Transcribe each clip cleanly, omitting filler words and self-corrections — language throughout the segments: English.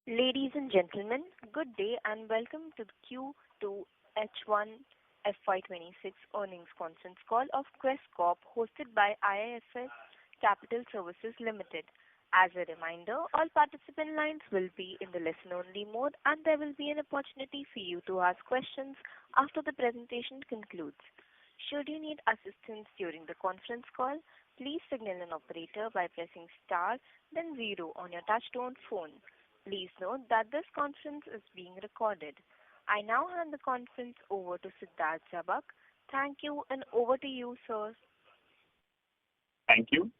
Ladies and gentlemen, good day and welcome to the Q2 H1 FY2026 earnings conference call of Quess Corp hosted by IIFL Capital Services Limited. As a reminder, all participant lines will be in the listen-only mode and there will be an opportunity for you to ask questions after the presentation concludes. Should you need assistance during the conference call, please signal an operator by pressing star then zero on your touch-tone phone. Please note that this conference is being recorded. I now hand the conference over to Siddharth Jabak. Thank you and over to you, sir. Thank you.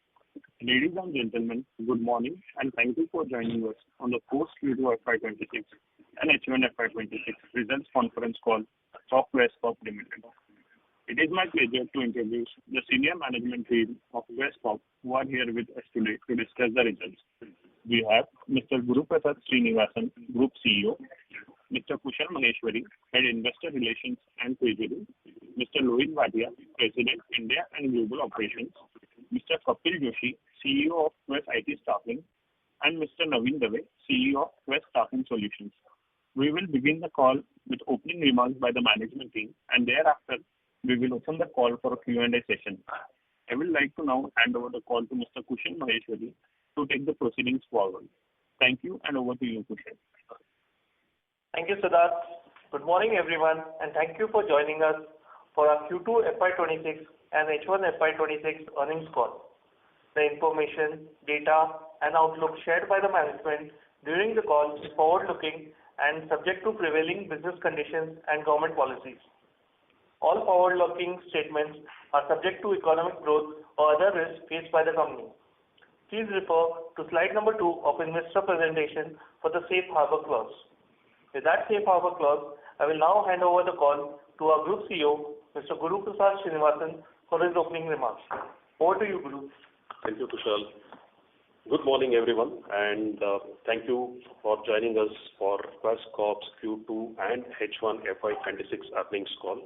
Ladies and gentlemen, good morning and thank you for joining us on the post Q2 FY26 and H1 FY26 results conference call of Quess Corp Ltd. It is my pleasure to introduce the senior management team of Quess Corp who are here with us today to discuss the results. We have Mr. Guru Prasad Srinivasan, Group CEO, Mr. Kushal Maheshwari, Head Investor Relations and Treasury, Mr. Lohit Bhatia, President, India and Global Operations, Mr. Kapil Joshi, CEO of Quess IT Staffing, and Mr. Naveen Dave, CEO of Quess Staffing Solutions. We will begin the call with opening remarks by the management team and thereafter we will open the call for a Q&A session. I would like to now hand over the call to Mr. Kushal Maheshwari to take the proceedings forward. Thank you and over to you, Kushal. Thank you, Siddharth. Good morning, everyone, and thank you for joining us for our Q2 FY26 and H1 FY26 earnings call. The information, data, and outlook shared by the management during the call is forward-looking and subject to prevailing business conditions and government policies. All forward-looking statements are subject to economic growth or other risks faced by the company. Please refer to slide number 2 of investor presentation for the safe harbor clause. With that safe harbor clause, I will now hand over the call to our Group CEO, Mr. Guru Prasad Srinivasan, for his opening remarks. Over to you, Guru. Thank you, Kushal. Good morning, everyone, and thank you for joining us for Quess Corp's Q2 and H1 FY26 earnings call.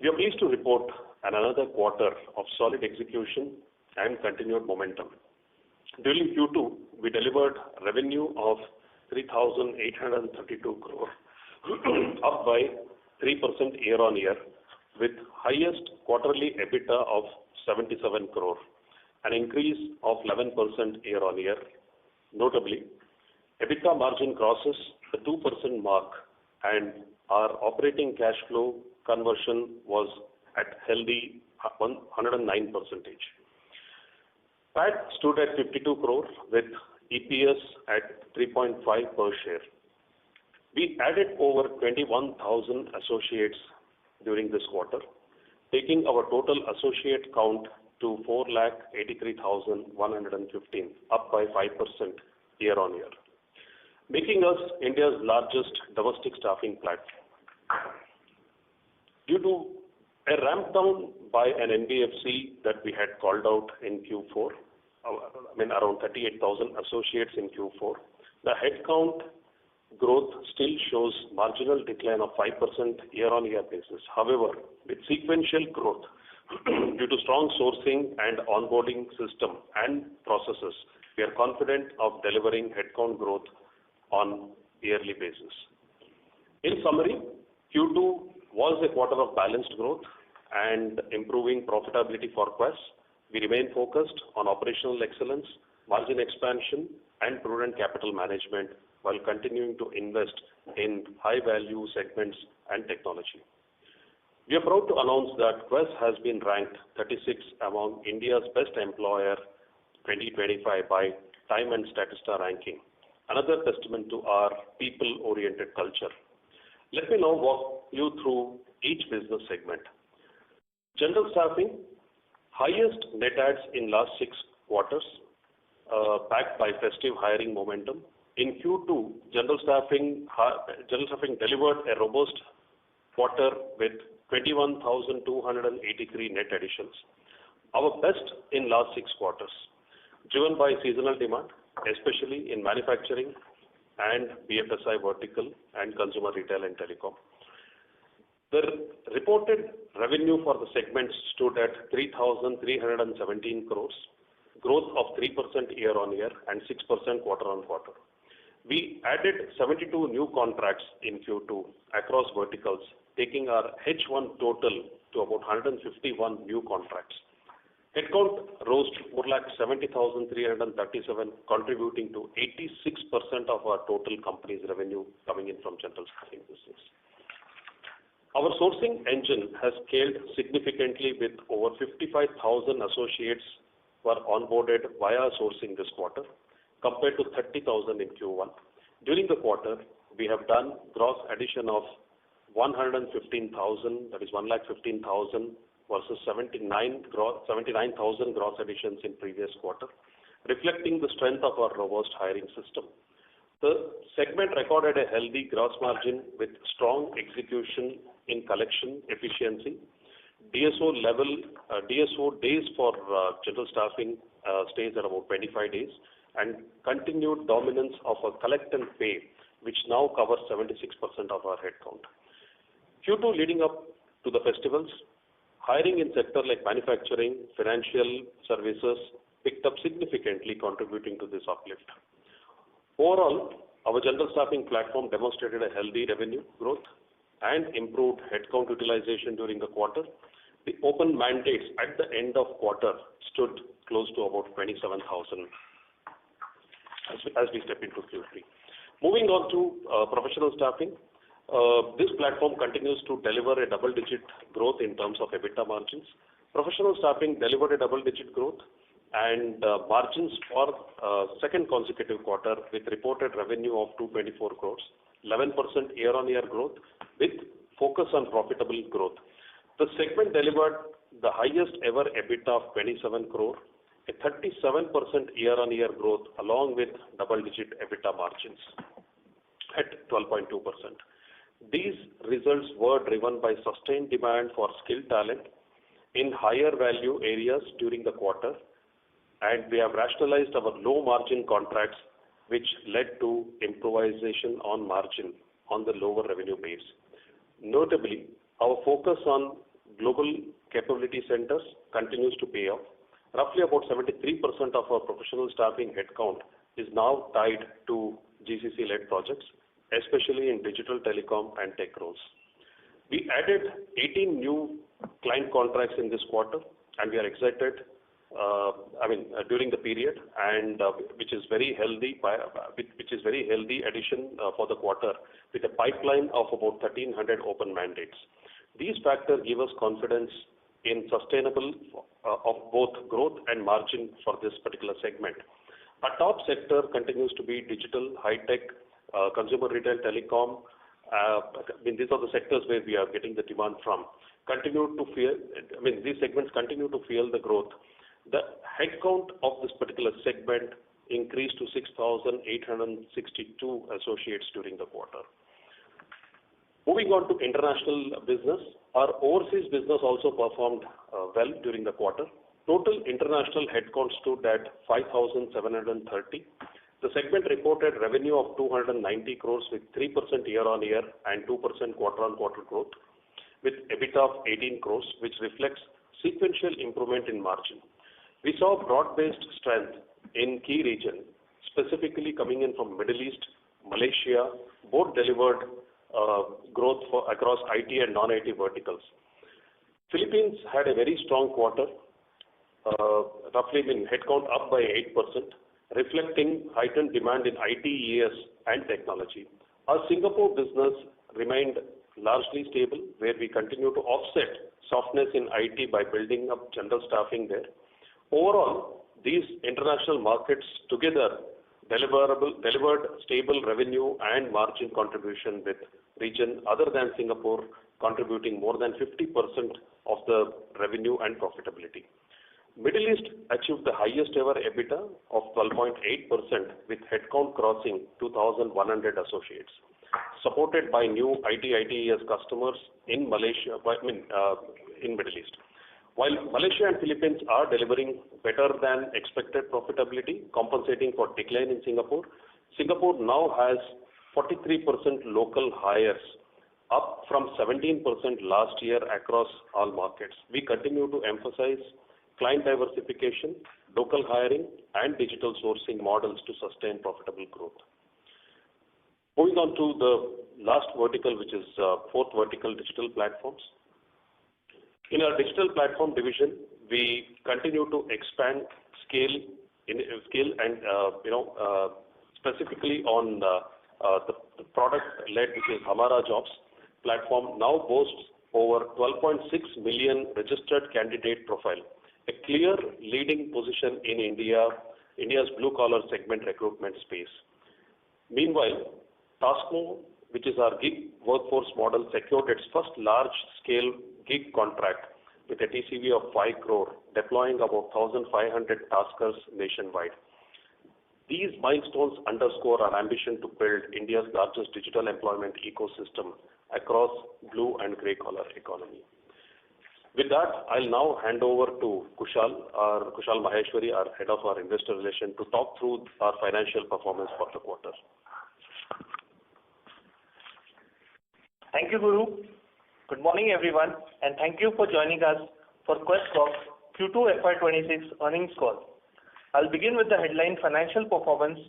We are pleased to report another quarter of solid execution and continued momentum. During Q2, we delivered revenue of 3,832 crore, up by 3% year-on-year, with highest quarterly EBITDA of 77 crore, an increase of 11% year-on-year. Notably, EBITDA margin crosses the 2% mark and our operating cash flow conversion was at healthy 109%. PAT stood at 52 crore with EPS at 3.5 per share. We added over 21,000 associates during this quarter, taking our total associate count to 4,83,115, up by 5% year-on-year, making us India's largest domestic staffing platform. Due to a ramp down by an NBFC that we had called out in Q4, around 38,000 associates in Q4, the headcount growth still shows marginal decline of 5% year-on-year basis. However, with sequential growth due to strong sourcing and onboarding system and processes, we are confident of delivering headcount growth on yearly basis. In summary, Q2 was a quarter of balanced growth and improving profitability for Quess. We remain focused on operational excellence, margin expansion, and prudent capital management while continuing to invest in high-value segments and technology. We are proud to announce that Quess has been ranked 36 among India's best employer 2025 by Time and Statista ranking, another testament to our people-oriented culture. Let me now walk you through each business segment. General staffing, highest net adds in last 6 quarters, backed by festive hiring momentum. In Q2, general staffing delivered a robust quarter with 21,283 net additions, our best in last 6 quarters, driven by seasonal demand, especially in manufacturing and BFSI vertical and consumer retail and telecom. The reported revenue for the segment stood at 3,317 crores, growth of 3% year-on-year and 6% quarter-on-quarter. We added 72 new contracts in Q2 across verticals, taking our H1 total to about 151 new contracts. Headcount rose to 4,70,337, contributing to 86% of our total company's revenue coming in from general staffing business. Our sourcing engine has scaled significantly with over 55,000 associates were onboarded via sourcing this quarter, compared to 30,000 in Q1. During the quarter, we have done gross addition of 115,000, that is 1,15,000 versus 79,000 gross additions in previous quarter, reflecting the strength of our robust hiring system. The segment recorded a healthy gross margin with strong execution in collection efficiency. DSO days for general staffing stays at about 25 days, and continued dominance of a collect and pay, which now covers 76% of our headcount. Q2 leading up to the festivals, hiring in sectors like manufacturing, financial services picked up significantly, contributing to this uplift. Overall, our general staffing platform demonstrated a healthy revenue growth and improved headcount utilization during the quarter. The open mandates at the end of quarter stood close to about 27,000 as we step into Q3. Moving on to professional staffing, this platform continues to deliver a double-digit growth in terms of EBITDA margins. Professional staffing delivered a double-digit growth and margins for second consecutive quarter with reported revenue of 224 crores, 11% year-on-year growth with focus on profitable growth. The segment delivered the highest ever EBITDA of 27 crore, a 37% year-on-year growth along with double-digit EBITDA margins at 12.2%. These results were driven by sustained demand for skilled talent in higher value areas during the quarter, and we have rationalized our low margin contracts, which led to improvisation on margin on the lower revenue base. Notably, our focus on global capability centers continues to pay off. Roughly about 73% of our professional staffing headcount is now tied to GCC-led projects, especially in digital telecom and tech roles. We added 18 new client contracts in this quarter, and we are excited during the period, and which is very healthy addition for the quarter with a pipeline of about 1,300 open mandates. These factors give us confidence in sustainable of both growth and margin for this particular segment. Our top sector continues to be digital, high-tech, consumer retail, telecom. These are the sectors where we are getting the demand from. These segments continue to fuel the growth. The headcount of this particular segment increased to 6,862 associates during the quarter. Moving on to international business, our overseas business also performed well during the quarter. Total international headcount stood at 5,730. The segment reported revenue of 290 crores with 3% year-on-year and 2% quarter-on-quarter growth, with EBITDA of 18 crores, which reflects sequential improvement in margin. We saw broad-based strength in key regions, specifically coming in from Middle East, Malaysia. Both delivered growth across IT and non-IT verticals. Philippines had a very strong quarter, headcount up by 8%, reflecting heightened demand in IT, ES, and technology. Our Singapore business remained largely stable, where we continue to offset softness in IT by building up general staffing there. Overall, these international markets together delivered stable revenue and margin contribution, with region other than Singapore contributing more than 50% of the revenue and profitability. Middle East achieved the highest ever EBITDA of 12.8%, with headcount crossing 2,100 associates, supported by new ITES customers in Malaysia, in Middle East. While Malaysia and Philippines are delivering better than expected profitability, compensating for decline in Singapore, Singapore now has 43% local hires, up from 17% last year across all markets. We continue to emphasize client diversification, local hiring, and digital sourcing models to sustain profitable growth. Moving on to the last vertical, which is fourth vertical, digital platforms. In our digital platform division, we continue to expand scale and specifically on the product led, which is Hamara Jobs platform, now boasts over 12.6 million registered candidate profile, a clear leading position in India's blue-collar segment recruitment space. Meanwhile, Taskmo, which is our gig workforce model, secured its first large-scale gig contract with a TCV of 5 crore, deploying about 1,500 taskers nationwide. These milestones underscore our ambition to build India's largest digital employment ecosystem across blue and grey collar economy. With that, I'll now hand over to Kushal Maheshwari, our head of our investor relations, to talk through our financial performance for the quarter. Thank you, Guru. Good morning, everyone, and thank you for joining us for Quess Corp Q2 FY26 earnings call. I'll begin with the headline financial performance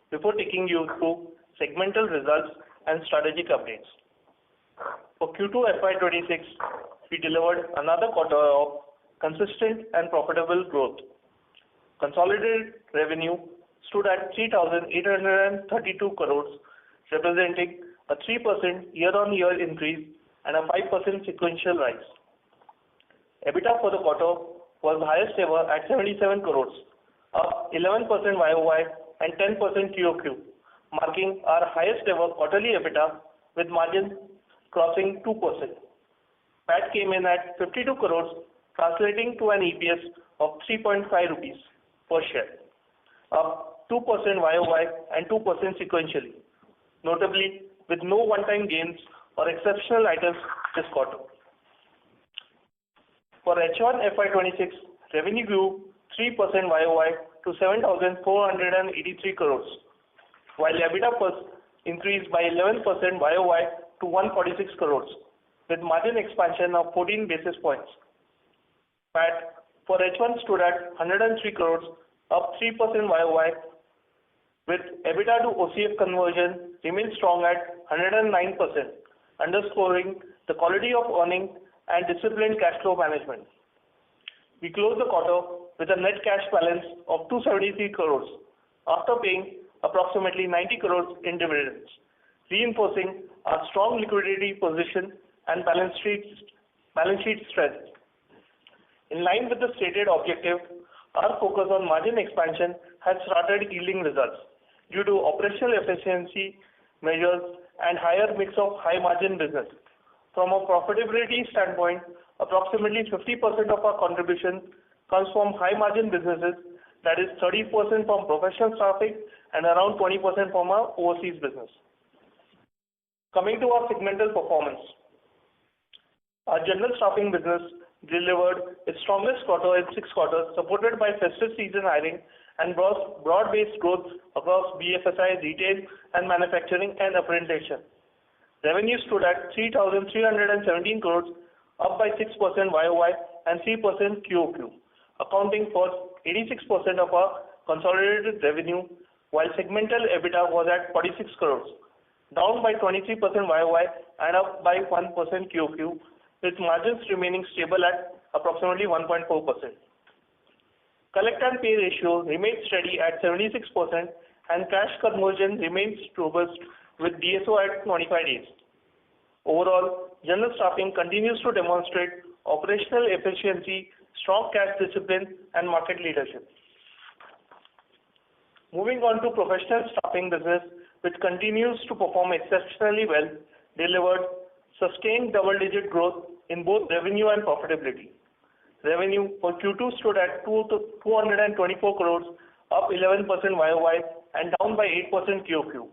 before taking you through segmental results and strategic updates. For Q2 FY26, we delivered another quarter of consistent and profitable growth. Consolidated revenue stood at 3,832 crores, representing a 3% year-on-year increase and a 5% sequential rise. EBITDA for the quarter was the highest ever at 77 crores, up 11% YOY and 10% QOQ, marking our highest ever quarterly EBITDA with margin crossing 2%. PAT came in at 52 crores, translating to an EPS of 3.5 rupees per share, up 2% YOY and 2% sequentially, notably with no one-time gains or exceptional items this quarter. For H1 FY26, revenue grew 3% YOY to 7,483 crores, while EBITDA was increased by 11% YOY to 146 crores, with margin expansion of 14 basis points. PAT for H1 stood at 103 crores, up 3% YOY, with EBITDA to OCF conversion remains strong at 109%, underscoring the quality of earning and disciplined cash flow management. We closed the quarter with a net cash balance of 273 crores after paying approximately 90 crores in dividends, reinforcing our strong liquidity position and balance sheet strength. In line with the stated objective, our focus on margin expansion has started yielding results due to operational efficiency measures and higher mix of high-margin business. From a profitability standpoint, approximately 50% of our contribution comes from high-margin businesses, that is 30% from professional staffing and around 20% from our overseas business. Coming to our segmental performance, our general staffing business delivered its strongest quarter in 6 quarters, supported by festive season hiring and broad-based growth across BFSI, retail, and manufacturing and apprenticeship. Revenue stood at 3,317 crores, up by 6% YOY and 3% QOQ, accounting for 86% of our consolidated revenue, while segmental EBITDA was at 46 crores, down by 23% YOY and up by 1% QOQ, with margins remaining stable at approximately 1.4%. Collect and pay ratio remains steady at 76% and cash conversion remains robust with DSO at 25 days. Overall, general staffing continues to demonstrate operational efficiency, strong cash discipline, and market leadership. Moving on to professional staffing business, which continues to perform exceptionally well, delivered sustained double-digit growth in both revenue and profitability. Revenue for Q2 stood at 224 crores, up 11% YOY and down by 8% QOQ,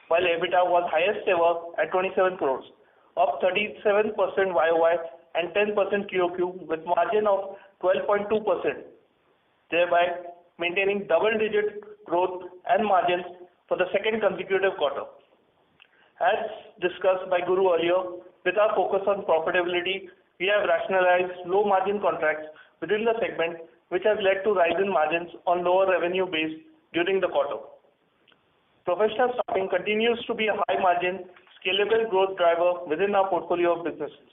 while EBITDA was highest ever at 27 crores, up 37% YOY and 10% QOQ with margin of 12.2%, thereby maintaining double-digit growth and margins for the second consecutive quarter. As discussed by Guru earlier, with our focus on profitability, we have rationalized low-margin contracts within the segment, which has led to rise in margins on lower revenue base during the quarter. Professional staffing continues to be a high margin, scalable growth driver within our portfolio of businesses.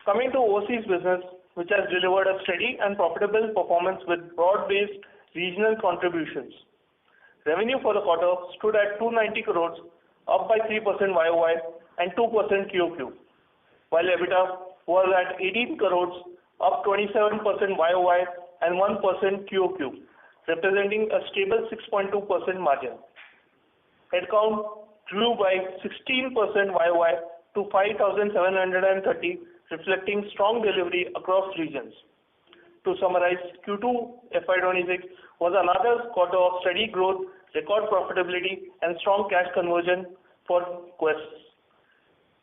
Coming to overseas business, which has delivered a steady and profitable performance with broad-based regional contributions. Revenue for the quarter stood at 290 crores, up by 3% YOY and 2% QOQ, while EBITDA was at 18 crores, up 27% YOY and 1% QOQ, representing a stable 6.2% margin. Headcount grew by 16% YOY to 5,730, reflecting strong delivery across regions. To summarize, Q2 FY26 was another quarter of steady growth, record profitability, and strong cash conversion for Quess.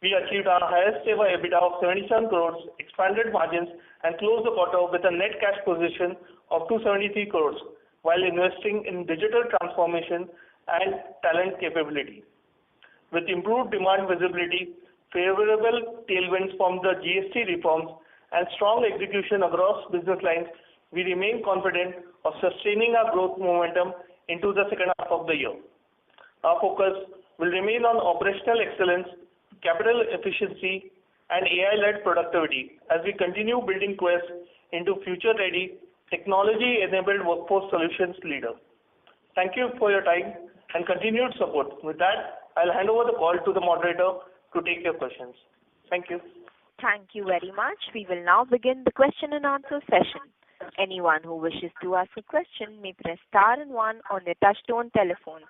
We achieved our highest ever EBITDA of 77 crores, expanded margins, and closed the quarter with a net cash position of 273 crores, while investing in digital transformation and talent capability. With improved demand visibility, favorable tailwinds from the GST reforms, and strong execution across business lines, we remain confident of sustaining our growth momentum into the second half of the year. Our focus will remain on operational excellence, capital efficiency, and AI-led productivity as we continue building Quess into future-ready, technology-enabled workforce solutions leader. Thank you for your time and continued support. With that, I'll hand over the call to the moderator to take your questions. Thank you. Thank you very much. We will now begin the question and answer session. Anyone who wishes to ask a question may press star and one on their touchtone telephone.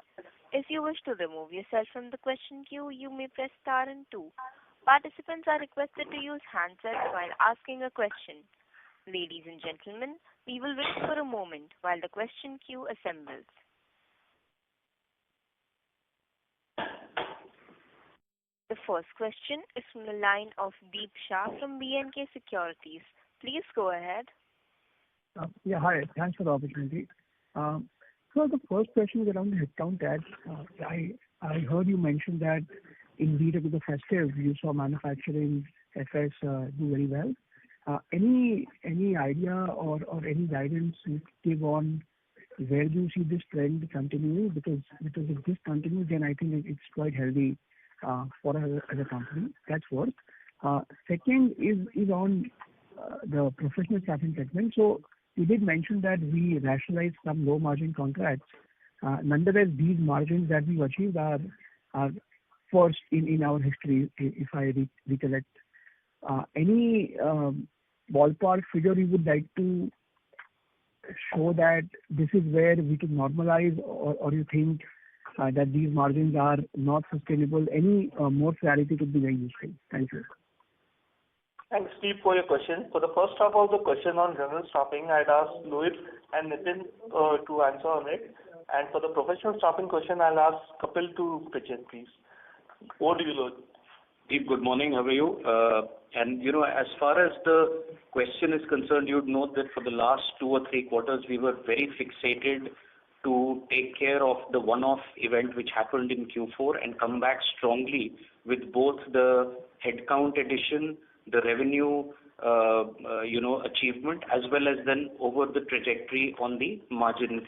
If you wish to remove yourself from the question queue, you may press star and two. Participants are requested to use handsets while asking a question. Ladies and gentlemen, we will wait for a moment while the question queue assembles. The first question is from the line of Deep Shah from B&K Securities. Please go ahead. Yeah, hi. Thanks for the opportunity. So the first question is around the headcount adds. I heard you mention that in lead up to the festive, you saw manufacturing FS do very well. Any idea or any guidance you give on where do you see this trend continuing? Because if this continues, then I think it's quite healthy for us as a company. That's first. Second is on the professional staffing segment. So you did mention that we rationalized some low margin contracts. Nonetheless, these margins that we've achieved are first in our history, if I recollect. Any ballpark figure you would like to show that this is where we can normalize, or you think that these margins are not sustainable? Any more clarity would be very useful. Thank you. Thanks, Steve, for your question. For the first half of the question on general staffing, I'd ask Lohit and Nitin to answer on it. And for the professional staffing question, I'll ask Kapil to pitch in, please. Over to you, Lohit. Steve, good morning. How are you? As far as the question is concerned, you'd note that for the last 2 or 3 quarters, we were very fixated to take care of the one-off event which happened in Q4 and come back strongly with both the headcount addition, the revenue, achievement, as well as then over the trajectory on the margin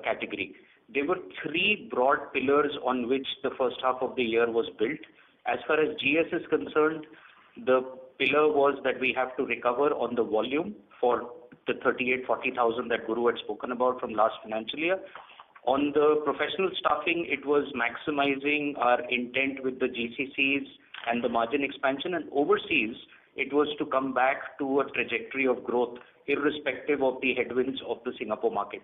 category. There were 3 broad pillars on which the first half of the year was built. As far as GS is concerned, the pillar was that we have to recover on the volume for the 38,000-40,000 that Guru had spoken about from last financial year. On the professional staffing, it was maximizing our intent with the GCCs and the margin expansion, and overseas, it was to come back to a trajectory of growth irrespective of the headwinds of the Singapore market.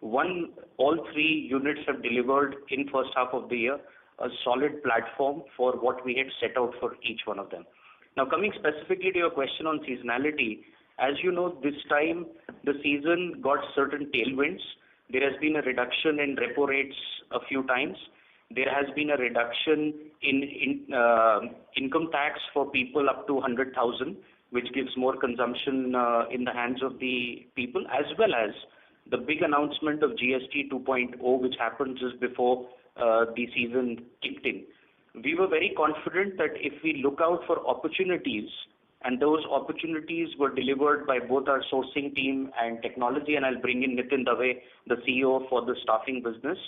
All 3 units have delivered in first half of the year a solid platform for what we had set out for each one of them. Now, coming specifically to your question on seasonality, as you know, this time the season got certain tailwinds. There has been a reduction in repo rates a few times. There has been a reduction in income tax for people up to 100,000, which gives more consumption in the hands of the people, as well as the big announcement of GST 2.0, which happened just before the season kicked in. We were very confident that if we look out for opportunities, and those opportunities were delivered by both our sourcing team and technology, and I'll bring in Nitin Dave, the CEO for the staffing business.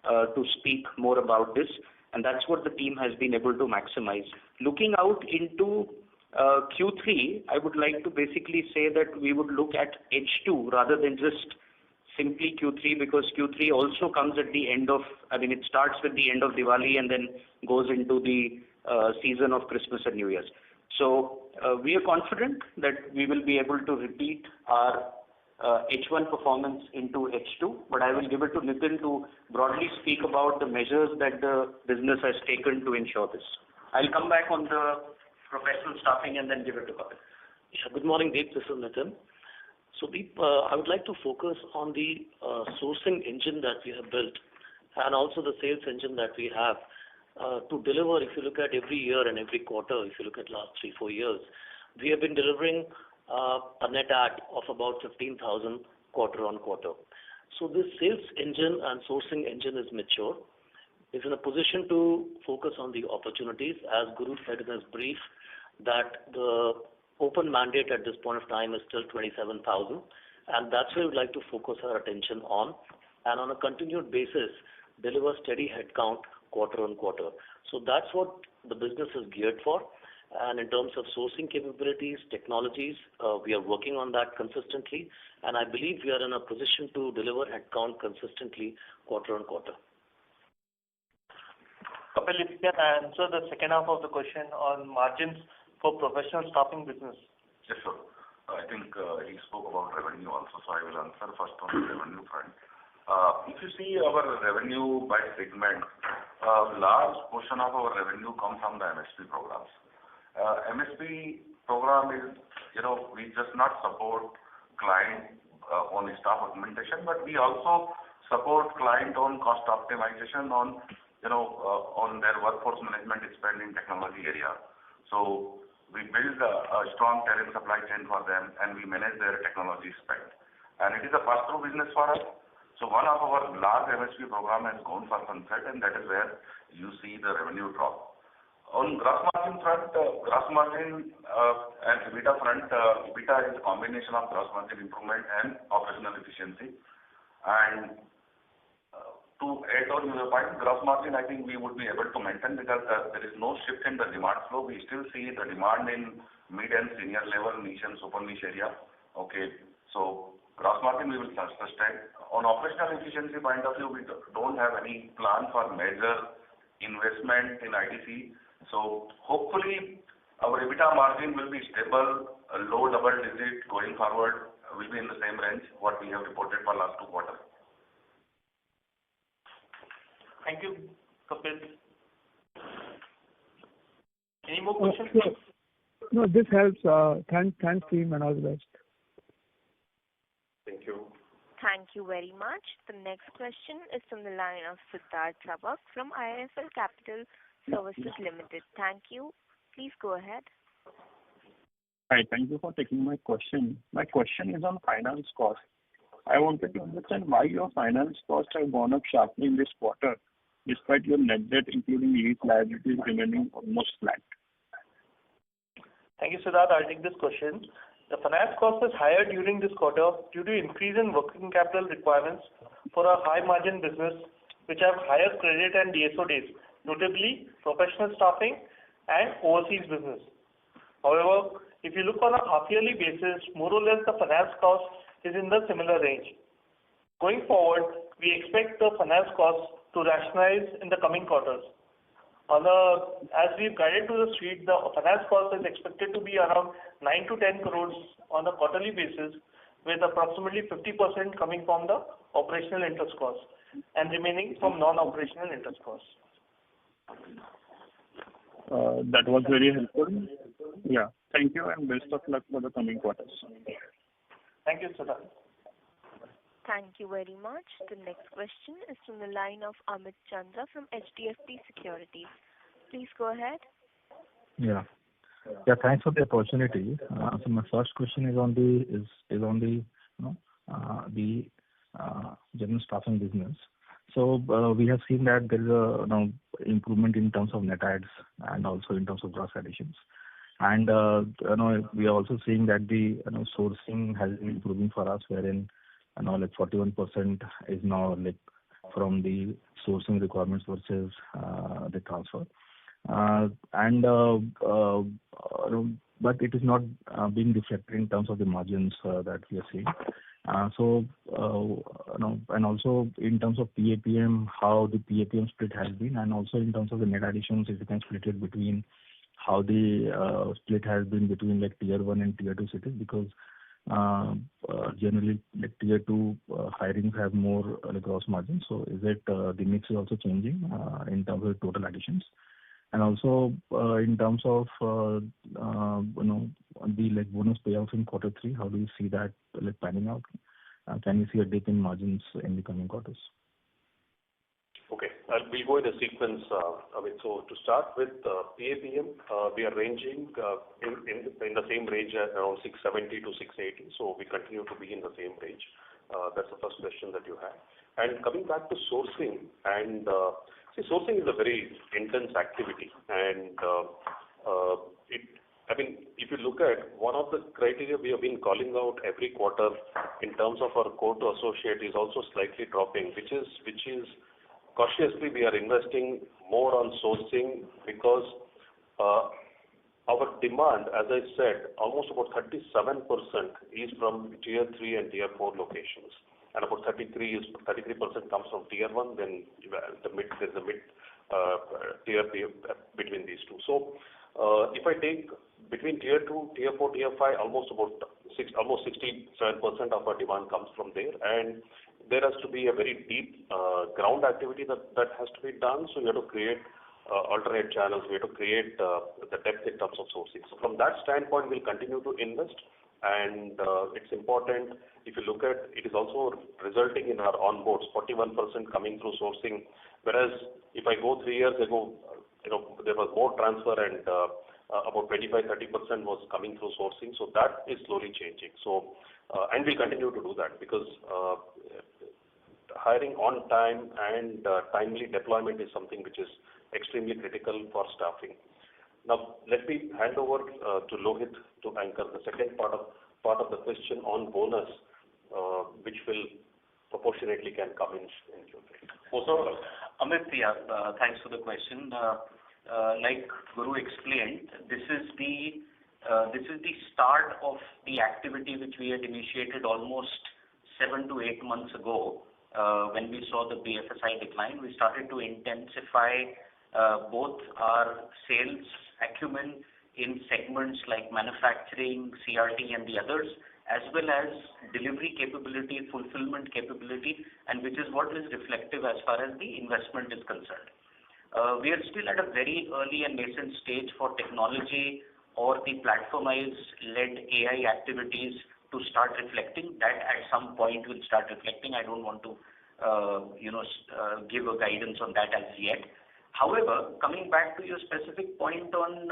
to speak more about this, and that's what the team has been able to maximize. Looking out into Q3, I would like to basically say that we would look at H2 rather than just simply Q3, because Q3 also comes at the end of, it starts with the end of Diwali and then goes into the season of Christmas and New Year's. So we are confident that we will be able to repeat our H1 performance into H2, but I will give it to Nitin to broadly speak about the measures that the business has taken to ensure this. I'll come back on the professional staffing and then give it to Kapil. Yeah, good morning, Deep. This is Nitin. So, Deep, I would like to focus on the sourcing engine that we have built and also the sales engine that we have to deliver. If you look at every year and every quarter, if you look at last 3-4 years, we have been delivering a net add of about 15,000 quarter on quarter. So this sales engine and sourcing engine is mature. It's in a position to focus on the opportunities. As Guru said in his brief, that the open mandate at this point of time is still 27,000, and that's where we'd like to focus our attention on, and on a continued basis, deliver steady headcount quarter on quarter. So that's what the business is geared for. And in terms of sourcing capabilities, technologies, we are working on that consistently, and I believe we are in a position to deliver headcount consistently quarter on quarter. Kapil, if you can answer the second half of the question on margins for professional staffing business. Yes, sure. I think he spoke about revenue also, so I will answer first on the revenue front. If you see our revenue by segment, a large portion of our revenue comes from the MSP programs. MSP program is, we just not support client on staff augmentation, but we also support client on cost optimization on, on their workforce management spend in technology area. So we build a strong talent supply chain for them, and we manage their technology spend. And it is a pass-through business for us. So one of our large MSP program has gone for sunset, and that is where you see the revenue drop. On gross margin front, gross margin and EBITDA front, EBITDA is a combination of gross margin improvement and operational efficiency. And to add on your point, gross margin, I think we would be able to maintain because there is no shift in the demand flow. We still see the demand in mid and senior level, niche and super niche area. Okay, so gross margin we will sustain. On operational efficiency point of view, we don't have any plan for major investment in ITC. So hopefully our EBITDA margin will be stable, a low double digit going forward, will be in the same range what we have reported for last 2 quarters. Thank you, Kapil. Any more questions? No, this helps. Thanks team, and all the best. Thank you. Thank you very much. The next question is from the line of Siddharth Sabak from IIFL Capital Services Limited. Thank you. Please go ahead. Hi, thank you for taking my question. My question is on finance cost. I wanted to understand why your finance costs have gone up sharply in this quarter, despite your net debt, including lease liabilities, remaining almost flat. Thank you, Siddharth. I'll take this question. The finance cost is higher during this quarter due to increase in working capital requirements for a high margin business, which have higher credit and DSO days, notably professional staffing and overseas business. However, if you look on a half-yearly basis, more or less the finance cost is in the similar range. Going forward, we expect the finance cost to rationalize in the coming quarters. As we've guided to the street, the finance cost is expected to be around 9 to 10 crores on a quarterly basis, with approximately 50% coming from the operational interest costs and remaining from non-operational interest costs. That was very helpful. Yeah, thank you and best of luck for the coming quarters. Thank you, Siddharth. Thank you very much. The next question is from the line of Amit Chandra from HDFC Securities. Please go ahead. Yeah, thanks for the opportunity. So my first question is on the general staffing business. So we have seen that there is a improvement in terms of net adds and also in terms of gross additions. And we are also seeing that the sourcing has been improving for us, wherein like 41% is now like from the sourcing requirements versus the transfer. But it is not being reflected in terms of the margins that we are seeing. And also in terms of PAPM, how the PAPM split has been, and also in terms of the net additions, if you can split it between how the split has been between like tier 1 and tier 2 cities, because generally like tier 2 hirings have more gross margin. So is it the mix is also changing in terms of total additions? And also in terms of the like bonus payouts in quarter 3, how do you see that like panning out? Can you see a dip in margins in the coming quarters? Okay, we'll go in a sequence. So to start with PAPM, we are ranging in the same range at around 670 to 680. So we continue to be in the same range. That's the first question that you had. And coming back to sourcing, and sourcing is a very intense activity, and if you look at one of the criteria we have been calling out every quarter in terms of our core to associate is also slightly dropping, which is cautiously we are investing more on sourcing because our demand, as I said, almost about 37% is from tier 3 and tier 4 locations, and about 33% comes from tier 1. Then there's a mid tier between these two. So if I take between tier 2, tier 4, tier 5, almost 67% of our demand comes from there, and there has to be a very deep ground activity that has to be done. So we have to create alternate channels. We have to create the depth in terms of sourcing. So from that standpoint, we'll continue to invest, and it's important. If you look at it, is also resulting in our onboards, 41% coming through sourcing, whereas if I go 3 years ago, there was more transfer and about 25-30% was coming through sourcing. So that is slowly changing. So and we continue to do that because hiring on time and timely deployment is something which is extremely critical for staffing. Now let me hand over to Lohit to anchor the second part of the question on bonus, which will proportionately can come in Q3. Also, Amit, thanks for the question. Like Guru explained, this is the start of the activity which we had initiated almost 7 to 8 months ago. When we saw the BFSI decline, we started to intensify both our sales acumen in segments like manufacturing, CRT and the others, as well as delivery capability, fulfillment capability, and which is what is reflective as far as the investment is concerned. We are still at a very early and nascent stage for technology or the platformized-led AI activities to start reflecting. That at some point will start reflecting. I don't want to give a guidance on that as yet. However, coming back to your specific point on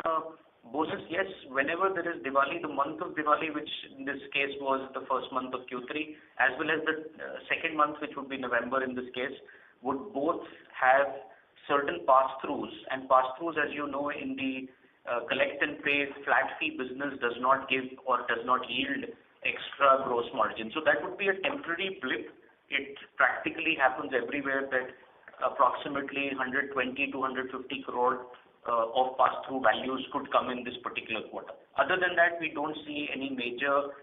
bonus, yes, whenever there is Diwali, the month of Diwali, which in this case was the first month of Q3, as well as the second month, which would be November in this case, would both have certain pass-throughs. And pass-throughs, as you know, in the collect and pay flat fee business does not give or does not yield extra gross margin. So that would be a temporary blip. It practically happens everywhere that approximately 120 to 150 crore of pass-through values could come in this particular quarter. Other than that, we don't see any major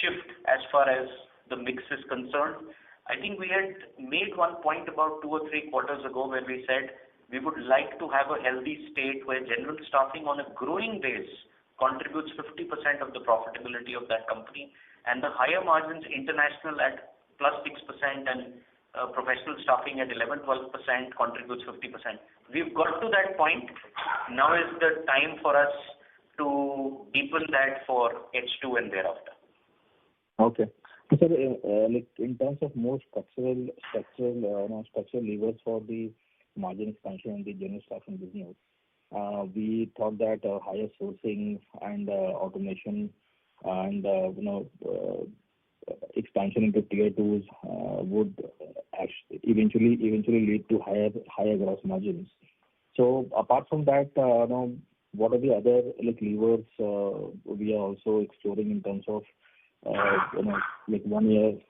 shift as far as the mix is concerned. I think we had made one point about 2 or 3 quarters ago where we said we would like to have a healthy state where general staffing on a growing base contributes 50% of the profitability of that company, and the higher margins international at plus 6% and professional staffing at 11-12% contributes 50%. We've got to that point. Now is the time for us to deepen that for H2 and thereafter. Okay. So, like in terms of more structural levers for the margin expansion in the general staffing business, we thought that higher sourcing and automation and expansion into tier 2s would actually eventually lead to higher gross margins. So apart from that, what are the other levers we are also exploring in terms of 1 year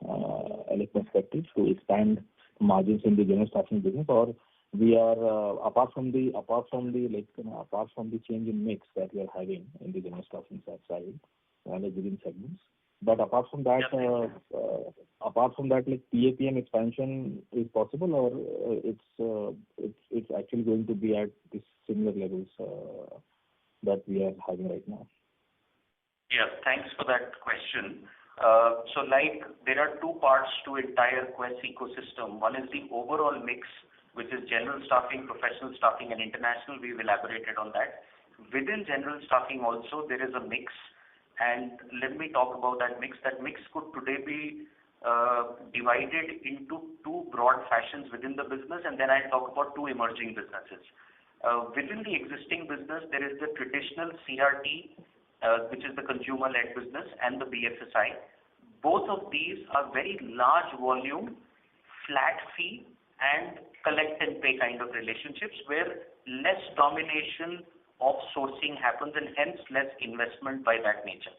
perspective to expand margins in the general staffing business, or we are apart from the change in mix that we are having in the general staffing side, within segments. But apart from that, like PAPM expansion is possible, or it's actually going to be at the similar levels that we are having right now. Yeah, thanks for that question. So like there are two parts to entire Quess ecosystem. One is the overall mix, which is general staffing, professional staffing, and international. We've elaborated on that. Within general staffing also there is a mix, and let me talk about that mix. That mix could today be divided into two broad fashions within the business, and then I'll talk about two emerging businesses. Within the existing business, there is the traditional CRT, which is the consumer-led business, and the BFSI. Both of these are very large volume, flat fee, and collect and pay kind of relationships where less domination of sourcing happens and hence less investment by that nature.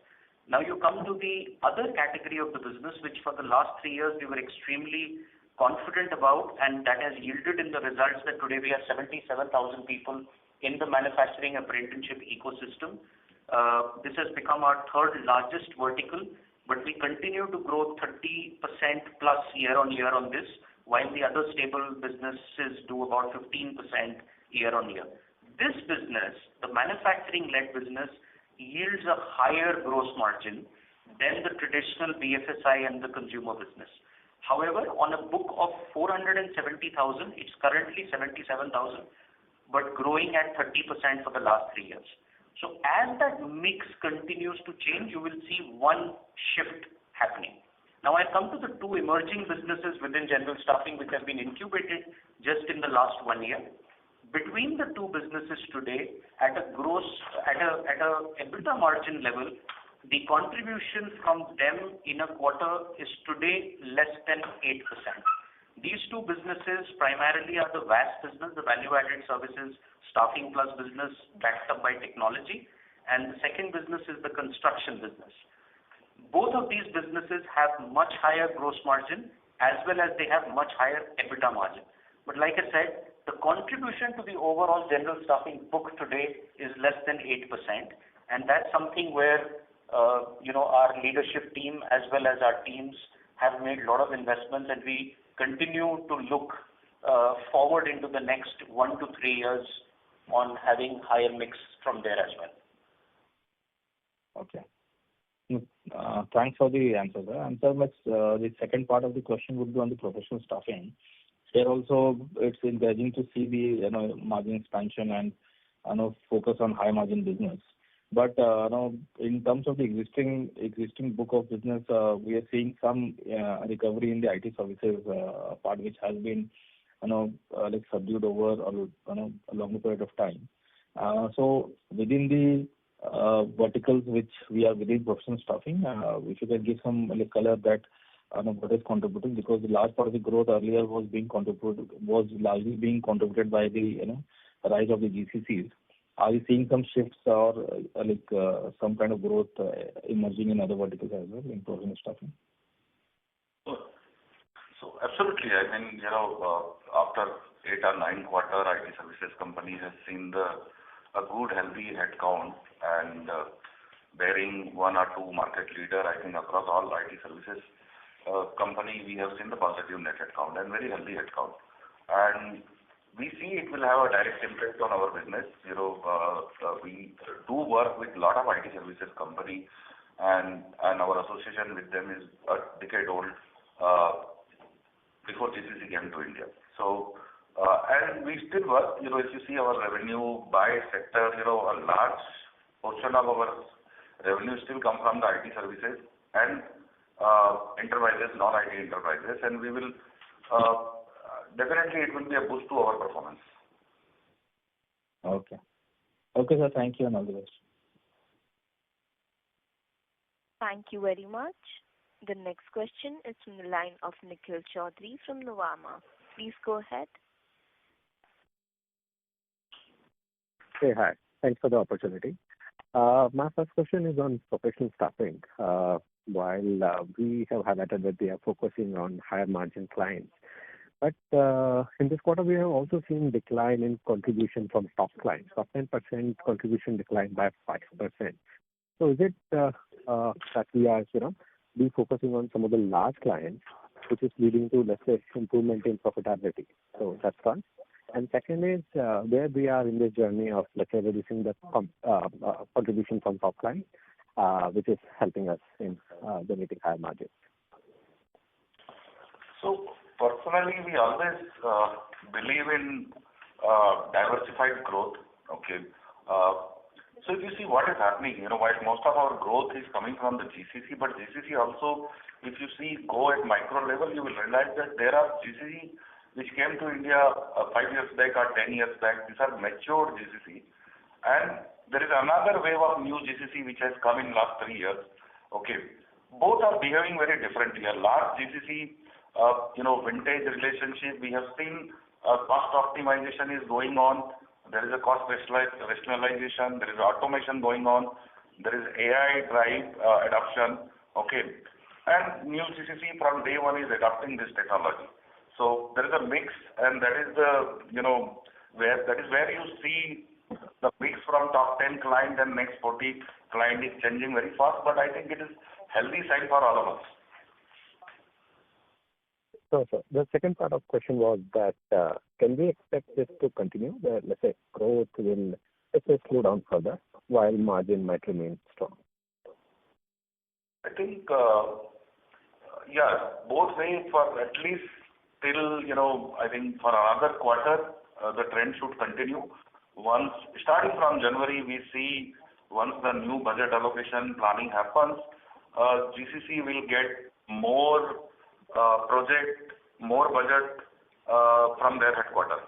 Now you come to the other category of the business, which for the last 3 years we were extremely confident about, and that has yielded in the results that today we have 77,000 people in the manufacturing apprenticeship ecosystem. This has become our third largest vertical, but we continue to grow 30% plus year on year on this, while the other stable businesses do about 15% year on year. This business, the manufacturing-led business, yields a higher gross margin than the traditional BFSI and the consumer business. However, on a book of 470,000, it's currently 77,000, but growing at 30% for the last 3 years. So as that mix continues to change, you will see one shift happening. Now I come to the two emerging businesses within general staffing, which have been incubated just in the last 1 year. Between the two businesses today, at a EBITDA margin level, the contribution from them in a quarter is today less than 8%. These two businesses primarily are the VAS business, the value-added services, staffing plus business backed up by technology, and the second business is the construction business. Both of these businesses have much higher gross margin as well as they have much higher EBITDA margin. But like I said, the contribution to the overall general staffing book today is less than 8%, and that's something where our leadership team as well as our teams have made a lot of investments, and we continue to look forward into the next 1 to 3 years on having higher mix from there as well. Okay. Thanks for the answer, sir. And sir, the second part of the question would be on the professional staffing. Here also, it's encouraging to see the margin expansion and focus on high margin business. But in terms of the existing book of business, we are seeing some recovery in the IT services part, which has been like subdued over a longer period of time. So within the verticals which we are within professional staffing, if you can give some color that what is contributing, because the large part of the growth earlier was largely being contributed by the rise of the GCCs. Are you seeing some shifts or some kind of growth emerging in other verticals as well in professional staffing? So absolutely. I mean, after 8 or 9 quarter, IT services company has seen a good healthy headcount and bearing 1 or 2 market leader. I think across all IT services company, we have seen the positive net headcount and very healthy headcount. And we see it will have a direct impact on our business. We do work with a lot of IT services company, and our association with them is a decade old, before GCC came to India. So, and we still work, if you see our revenue by sector, a large portion of our revenue still come from the IT services and enterprises, non-IT enterprises, and we will definitely it will be a boost to our performance. Okay. Okay, sir. Thank you and all the best. Thank you very much. The next question is from the line of Nikhil Chaudhary from Nuvama. Please go ahead. Hey, hi. Thanks for the opportunity. My first question is on professional staffing. While we have highlighted that they are focusing on higher margin clients, But in this quarter, we have also seen decline in contribution from top clients. Top 10% contribution declined by 5%. So is it that we are, be focusing on some of the large clients, which is leading to, let's say, improvement in profitability? So that's one. And second is where we are in this journey of, let's say, reducing the contribution from top clients, which is helping us in generating higher margins. So personally, we always believe in diversified growth. Okay. So if you see what is happening, while most of our growth is coming from the GCC, but GCC also, if you see go at micro level, you will realize that there are GCC which came to India 5 years back or 10 years back. These are matured GCC. And there is another wave of new GCC which has come in last 3 years. Okay. Both are behaving very differently. A large GCC, vintage relationship, we have seen cost optimization is going on. There is a cost rationalization. There is automation going on. There is AI drive adoption. Okay. And new GCC from day one is adopting this technology. So there is a mix, and that is where you see the mix from top 10 client and next 40 client is changing very fast. But I think it is healthy sign for all of us. So the second part of the question was that can we expect this to continue? Let's say growth will, let's say, slow down further while margin might remain strong. I think, both ways for at least till, I think for another quarter, the trend should continue. Once, starting from January, we see once the new budget allocation planning happens, GCC will get more project, more budget from their headquarters.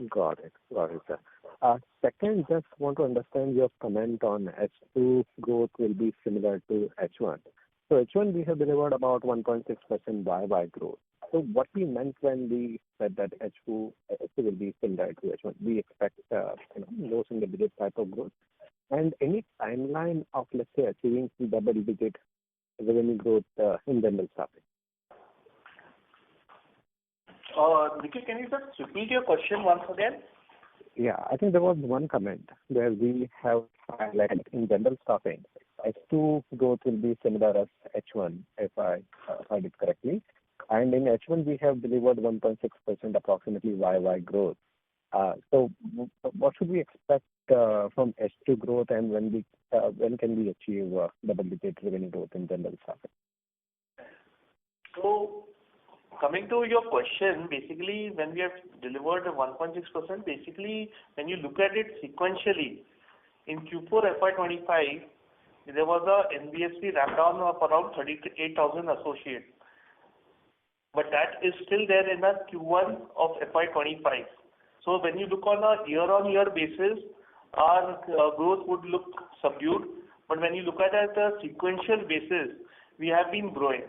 Got it, sir. Second, just want to understand your comment on H2 growth will be similar to H1. So H1 we have delivered about 1.6% YY growth. So what we meant when we said that H2 will be similar to H1, we expect low single digit type of growth. And any timeline of, let's say, achieving double digit revenue growth in general staffing? Nikhil, can you just repeat your question once again? Yeah, I think there was one comment where we have highlighted in general staffing, H2 growth will be similar as H1, if I heard it correctly. And in H1, we have delivered 1.6% approximately YY growth. So what should we expect from H2 growth, and when can we achieve double-digit revenue growth in general staffing? So coming to your question, basically when we have delivered 1.6%, basically when you look at it sequentially, in Q4 FY25, there was a NBFC ramp down of around 38,000 associates. But that is still there in the Q1 of FY25. So when you look on a year-on-year basis, our growth would look subdued. But when you look at it a sequential basis, we have been growing.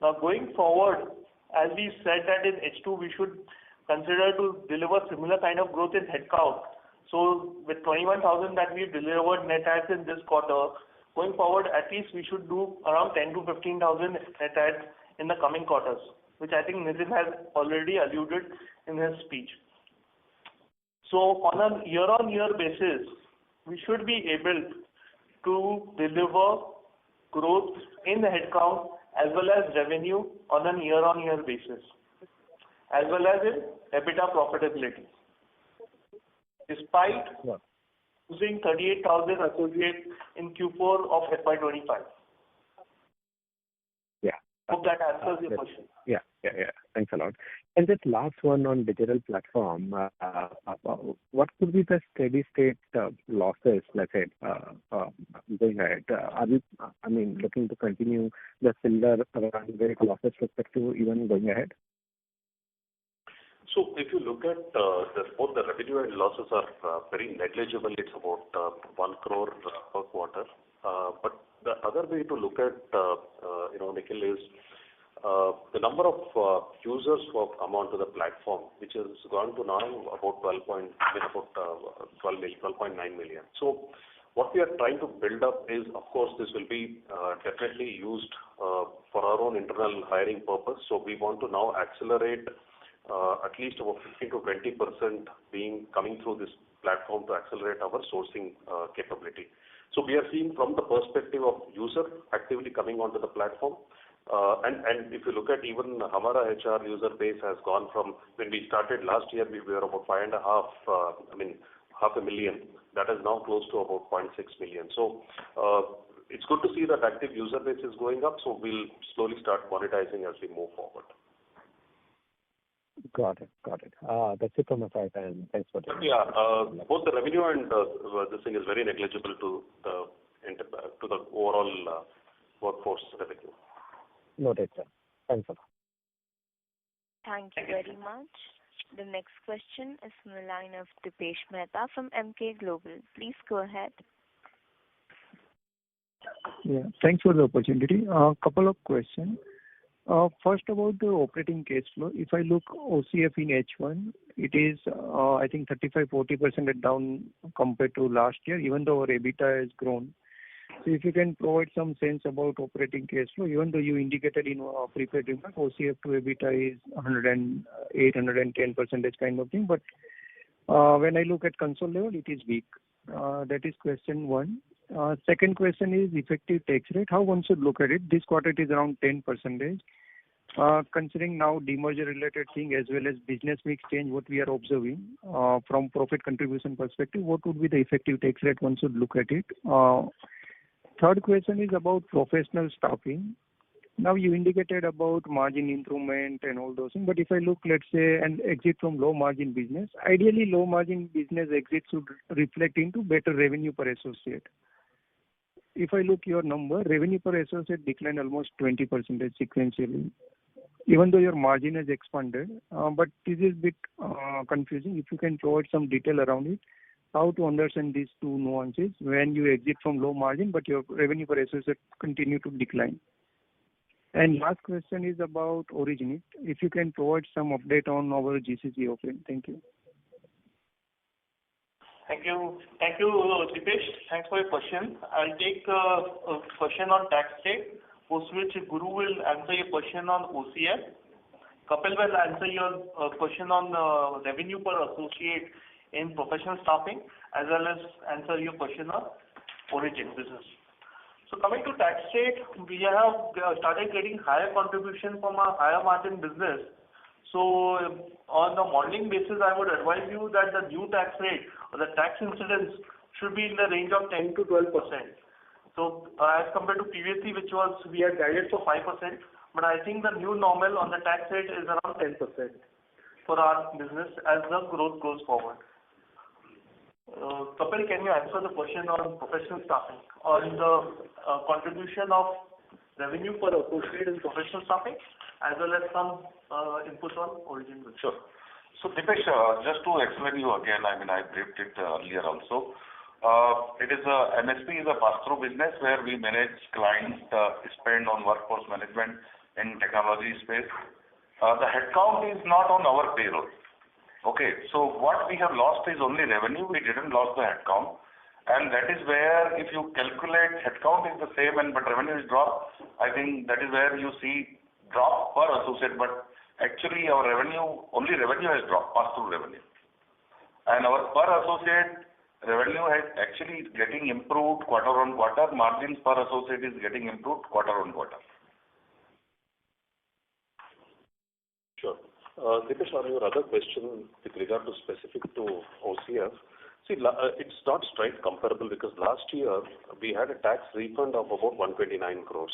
Now going forward, as we said that in H2 we should consider to deliver similar kind of growth in headcount. So with 21,000 that we've delivered net adds in this quarter, going forward at least we should do around 10 to 15,000 net adds in the coming quarters, which I think Nitin has already alluded in his speech. So on a year-on-year basis, we should be able to deliver growth in the headcount as well as revenue on a year-on-year basis, as well as in EBITDA profitability. Despite losing 38,000 associates in Q4 of FY25. Yeah. Hope that answers your question. Yeah. Thanks a lot. And just last one on digital platform. What could be the steady state losses, let's say, going ahead? Are we, looking to continue the similar run rate losses perspective even going ahead? So if you look at both the revenue and losses are very negligible. It's about 1 crore per quarter. But the other way to look at, Nikhil, is the number of users who have come onto the platform, which has gone to now about 12.9 million. So what we are trying to build up is, of course, this will be definitely used for our own internal hiring purpose. So we want to now accelerate at least about 15 to 20% coming through this platform to accelerate our sourcing capability. So we are seeing from the perspective of user actively coming onto the platform. And if you look at even Hamara HR user base has gone from when we started last year, we were about 5.5 million. That is now close to about 0.6 million. So it's good to see that active user base is going up. So we'll slowly start monetizing as we move forward. Got it. That's it from my side, and thanks for that. Yeah, both the revenue and this thing is very negligible to the overall workforce revenue. Noted, sir. Thanks a lot. Thank you very much. The next question is from the line of Dipesh Mehta from Emkay Global. Please go ahead. Yeah, thanks for the opportunity. Couple of questions. First, about the operating cash flow. If I look OCF in H1, it is, I think 35-40% down compared to last year, even though our EBITDA has grown. So if you can provide some sense about operating cash flow, even though you indicated in prepared remarks, OCF to EBITDA is 108, 110% kind of thing. But when I look at console level, it is weak. That is question one. Second question is effective tax rate. How one should look at it? This quarter it is around 10%. Considering now demerger related thing as well as business mix change, what we are observing from profit contribution perspective, what would be the effective tax rate one should look at it? Third question is about professional staffing. Now you indicated about margin improvement and all those things, but if I look, let's say, an exit from low margin business, ideally low margin business exit should reflect into better revenue per associate. If I look your number, revenue per associate declined almost 20% sequentially, even though your margin has expanded. But this is a bit confusing. If you can provide some detail around it, how to understand these two nuances when you exit from low margin, but your revenue per associate continue to decline. And last question is about Originate. If you can provide some update on our GCC offering. Thank you. Thank you, Dipesh. Thanks for your question. I'll take a question on tax rate, post which Guru will answer your question on OCF. Kapil will answer your question on revenue per associate in professional staffing, as well as answer your question on Origin business. So coming to tax rate, we have started getting higher contribution from a higher margin business. So on a modeling basis, I would advise you that the new tax rate or the tax incidence should be in the range of 10 to 12%. So as compared to previously, which was we had guided for 5%, but I think the new normal on the tax rate is around 10% for our business as the growth goes forward. Kapil, can you answer the question on professional staffing, on the contribution of revenue per associate in professional staffing, as well as some input on Origin? Sure. So Dipesh, just to explain you again, I briefed it earlier also. MSP is a pass-through business where we manage clients' spend on workforce management in technology space. The headcount is not on our payroll. Okay, so what we have lost is only revenue. We didn't lose the headcount, and that is where if you calculate headcount is the same but revenue is dropped. I think that is where you see drop per associate, but actually our revenue has dropped, pass-through revenue, and our per associate revenue is actually getting improved quarter on quarter. Margins per associate is getting improved quarter on quarter. Sure. Dipesh, on your other question with regard to specific to OCF, see, it's not straight comparable because last year we had a tax refund of about 129 crores.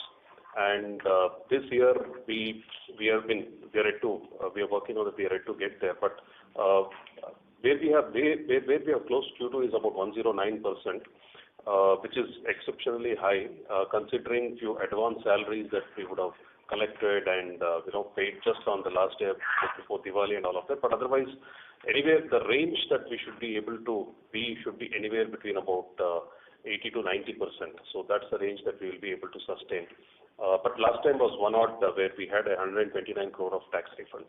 And this year we are working on it, we are yet to get there. But where we have closed Q2 is about 109%, which is exceptionally high, considering few advance salaries that we would have collected and paid just on the last day before Diwali and all of that. But otherwise, anywhere the range that we should be able to be should be anywhere between about 80 to 90%. So that's the range that we will be able to sustain. But last time was one odd where we had 129 crore of tax refund.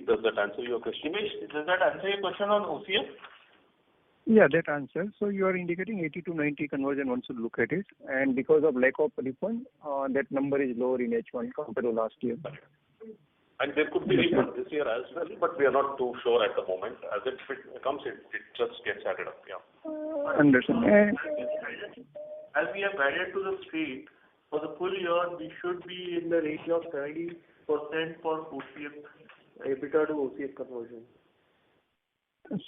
Does that answer your question? Himesh, does that answer your question on OCF? Yeah, that answers. So you are indicating 80 to 90 conversion one should look at it, and because of lack of refund, that number is lower in H1 compared to last year. And there could be refund this year as well, but we are not too sure at the moment. As it comes, it just gets added up. Yeah. Understand. As we have guided to the street, for the full year, we should be in the range of 70% for OCF, EBITDA to OCF conversion.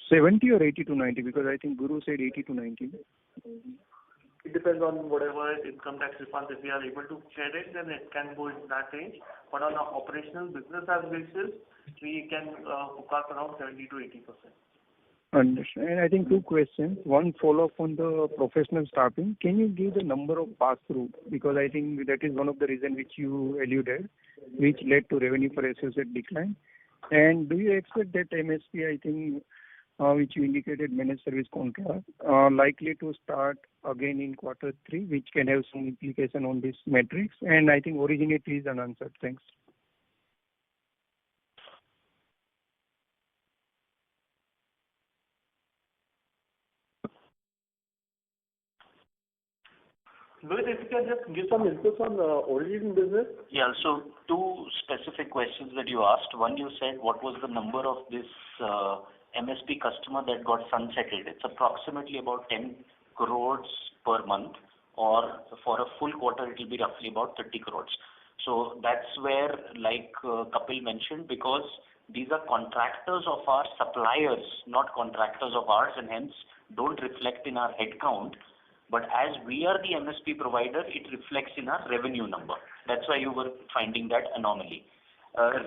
70 or 80 to 90? Because I think Guru said 80 to 90. It depends on whatever income tax refunds. If we are able to get it, then it can go in that range. But on an operational business as basis, we can forecast around 70 to 80%. Understand. And I think two questions. One follow-up on the professional staffing. Can you give the number of pass-through? Because I think that is one of the reasons which you alluded, which led to revenue per associate decline. And do you expect that MSP, I think, which you indicated managed service contract, likely to start again in quarter 3, which can have some implication on this metrics? And I think originate is unanswered. Thanks. Lohit, if you can just give some inputs on the origin business. Yeah, so two specific questions that you asked. One, you said what was the number of this MSP customer that got sunsetted. It's approximately about 10 crores per month, or for a full quarter, it will be roughly about 30 crores. So that's where, like Kapil mentioned, because these are contractors of our suppliers, not contractors of ours, and hence don't reflect in our headcount. But as we are the MSP provider, it reflects in our revenue number. That's why you were finding that anomaly.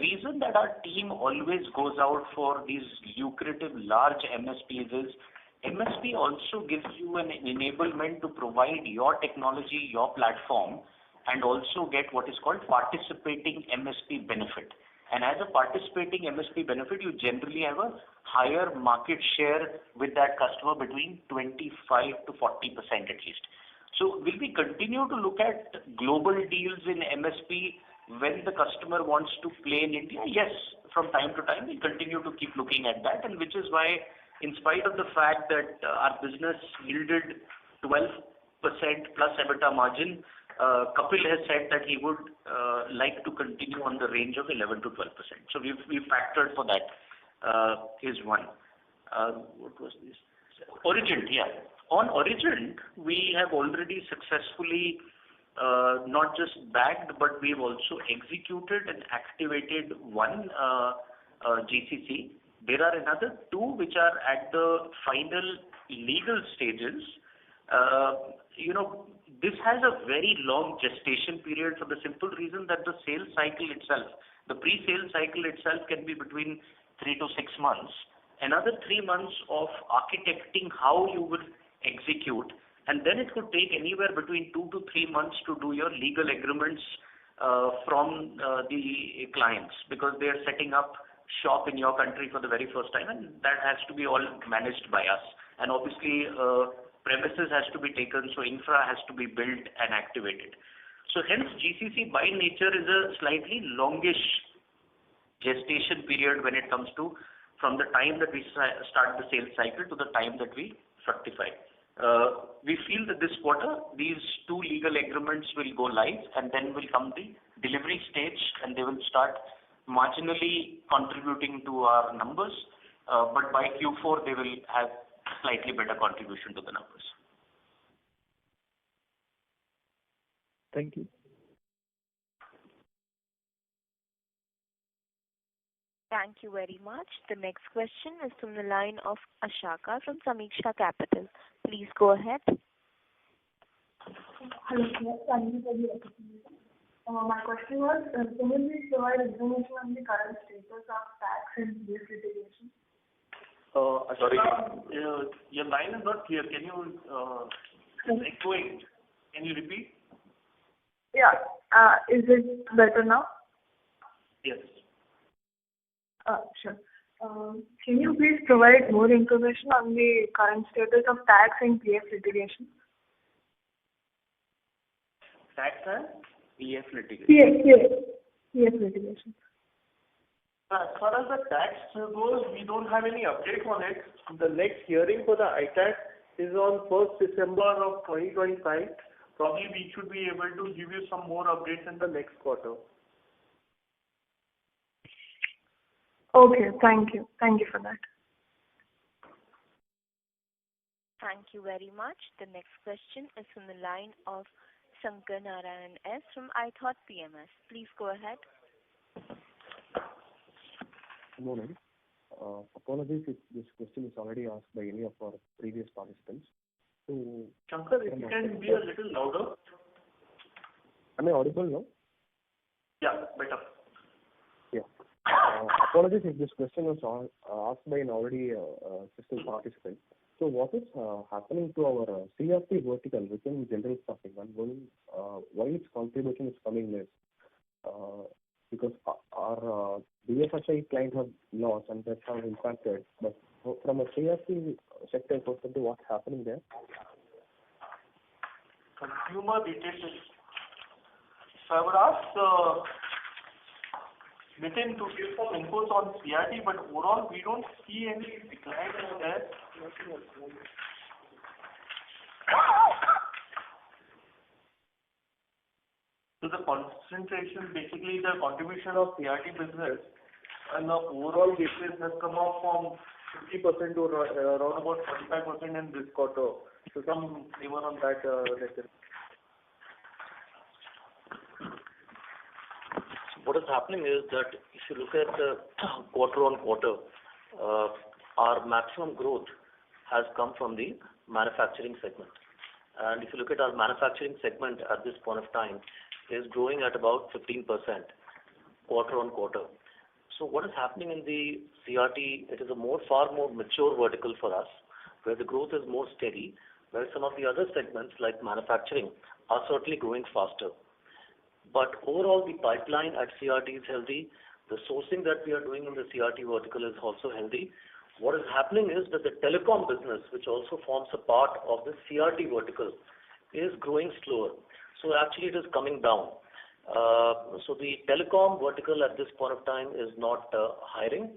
Reason that our team always goes out for these lucrative large MSPs is MSP also gives you an enablement to provide your technology, your platform, and also get what is called participating MSP benefit. And as a participating MSP benefit, you generally have a higher market share with that customer between 25 to 40% at least. So will we continue to look at global deals in MSP when the customer wants to play in India? Yes, from time to time, we continue to keep looking at that, and which is why, in spite of the fact that our business yielded 12% plus EBITDA margin, Kapil has said that he would like to continue on the range of 11 to 12%. So we've factored for that, is one. What was this? Origin, yeah. On Origin, we have already successfully not just bagged, but we've also executed and activated one GCC. There are another two which are at the final legal stages. This has a very long gestation period for the simple reason that the sales cycle itself, the pre-sale cycle itself can be between 3 to 6 months. Another 3 months of architecting how you would execute, and then it could take anywhere between 2 to 3 months to do your legal agreements from the clients, because they are setting up shop in your country for the very first time, and that has to be all managed by us. And obviously, premises has to be taken, so infra has to be built and activated. So hence, GCC by nature is a slightly longish gestation period when it comes to from the time that we start the sales cycle to the time that we fructify. We feel that this quarter, these two legal agreements will go live, and then will come the delivery stage, and they will start marginally contributing to our numbers. But by Q4, they will have slightly better contribution to the numbers. Thank you. Thank you very much. The next question is from the line of Ashaka from Samiksha Capital. Please go ahead. Hello, sir. Thank you for the opportunity. My question was, can you please provide information on the current status of tax and GS litigation? Sorry, your line is not clear. Can you echoing? Can you repeat? Yeah. Is it better now? Yes. Sure. Can you please provide more information on the current status of tax and PF litigation? Tax and PF litigation. PF litigation. As far as the tax goes, we don't have any update on it. The next hearing for the ITAC is on 1st December of 2025. Probably we should be able to give you some more updates in the next quarter. Okay, thank you. Thank you for that. Thank you very much. The next question is from the line of Shankar Narayan S. from iThought PMS. Please go ahead. Good morning. Apologies if this question is already asked by any of our previous participants. So, Shankar, if you can be a little louder. Am I audible now? Yeah, better. Yeah. Apologies if this question was asked by an already system participant. So what is happening to our CRT vertical within general staffing, and why its contribution is coming less? Because our BFSI client have lost and that have impacted. But from a CRT sector perspective, what's happening there? Consumer retail. So I would ask Nitin to give some inputs on CRT, but overall we don't see any decline over there. So the concentration, basically the contribution of CRT business on the overall basis has come up from 50% to around about 45% in this quarter. So some flavor on that, Nitin. What is happening is that if you look at quarter on quarter, our maximum growth has come from the manufacturing segment. And if you look at our manufacturing segment at this point of time, is growing at about 15% quarter on quarter. So what is happening in the CRT, it is a far more mature vertical for us, where the growth is more steady, where some of the other segments like manufacturing are certainly growing faster. But overall, the pipeline at CRT is healthy. The sourcing that we are doing in the CRT vertical is also healthy. What is happening is that the telecom business, which also forms a part of the CRT vertical, is growing slower. So actually it is coming down. So the telecom vertical at this point of time is not hiring.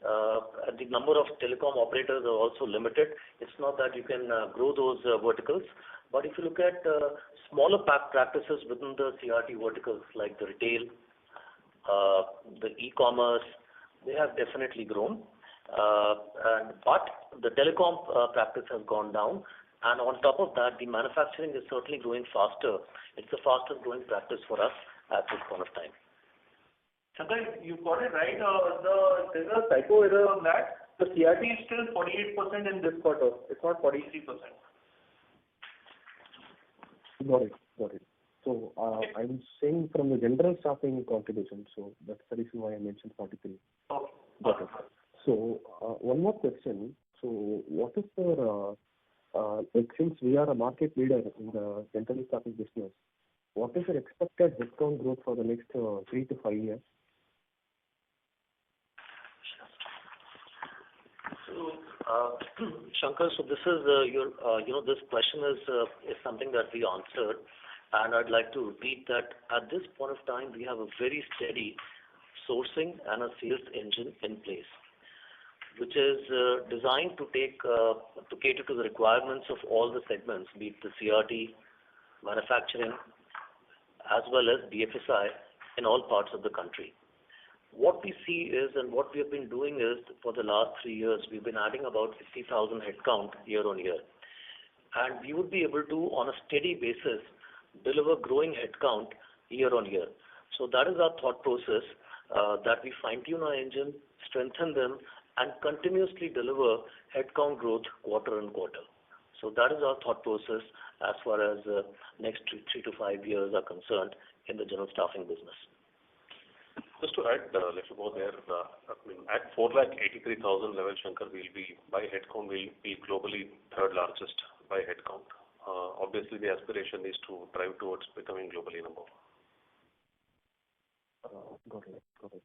The number of telecom operators are also limited. It's not that you can grow those verticals. But if you look at smaller practices within the CRT verticals like the retail, the e-commerce, they have definitely grown. But the telecom practice has gone down. And on top of that, the manufacturing is certainly growing faster. It's the fastest growing practice for us at this point of time. Shankar, you got it right. There's a typo error on that. The CRT is still 48% in this quarter. It's not 43%. Got it. So I'm saying from the general staffing contribution, so that's the reason why I mentioned 43. Okay. Got it. So one more question. So what is the since we are a market leader in the general staffing business, what is your expected headcount growth for the next 3 to 5 years? So, Shankar, so this is this question is something that we answered, and I'd like to repeat that at this point of time we have a very steady sourcing and a sales engine in place, which is designed to cater to the requirements of all the segments, be it the CRT, manufacturing, as well as BFSI in all parts of the country. What we see is, and what we have been doing is, for the last 3 years, we've been adding about 50,000 headcount year on year. And we would be able to, on a steady basis, deliver growing headcount year on year. So that is our thought process, that we fine-tune our engine, strengthen them, and continuously deliver headcount growth quarter on quarter. So that is our thought process as far as next 3 to 5 years are concerned in the general staffing business. Just to add, let's go there. At 483,000 level, Shankar, by headcount, we'll be globally third largest by headcount. Obviously, the aspiration is to drive towards becoming globally number one. Got it.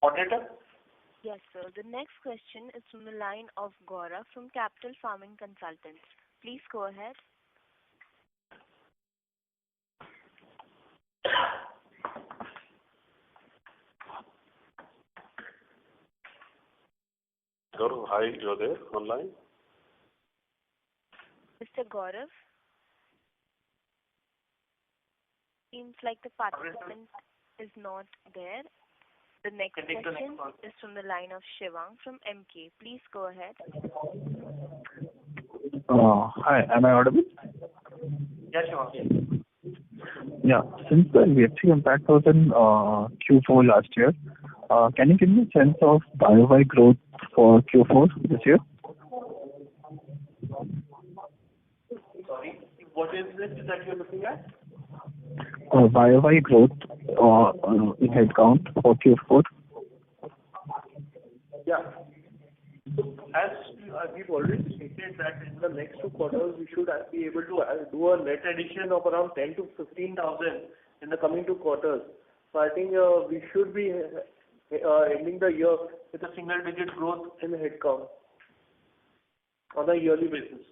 Moderator? Yes, sir. The next question is from the line of Gaurav from Capital Farming Consultants. Please go ahead. Gaurav, hi, you're there online? Mr. Gaurav? Seems like the participant is not there. The next question is from the line of Shivang from MK. Please go ahead. Hi, am I audible? Yes, Shivang. Yeah. Since the VFC impact was in Q4 last year, can you give me a sense of YOY growth for Q4 this year? Sorry, what is it that you're looking at? YOY growth in headcount for Q4. Yeah. As we've already stated that in the next 2 quarters, we should be able to do a net addition of around 10 to 15,000 in the coming 2 quarters. So I think we should be ending the year with a single-digit growth in the headcount on a yearly basis.